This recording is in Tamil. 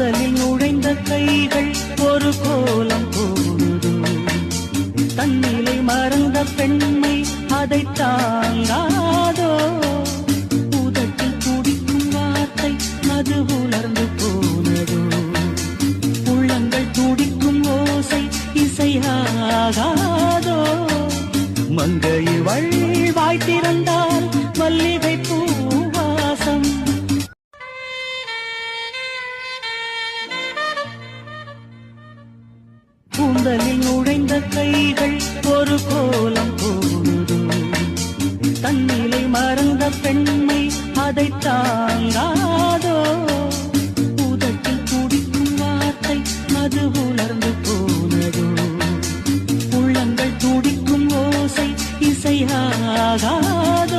கூந்தலில் நுழைந்த கைகள் ஒரு கோலம் போடுதோ தன்னிலை மறந்த பெண்மை அதை தாங்காதோ உதட்டில் துடிக்கும் வார்த்தை அது உலர்ந்து போனதோ உள்ளங்கள் துடிக்கும் ஓசை இசையாகாதோ மங்கை வாய் திறந்தால் மல்லிகை பூவாசம் கூந்தலில் நுழைந்த கைகள் ஒரு கோலம் போடுதோ தன்னிலை மறந்த பெண்மை அதை தாங்காதோ உதட்டில் துடிக்கும் வார்த்தை அது உலர்ந்து போனதோ உள்ளங்கள் துடிக்கும் ஓசை இசையாகாதோ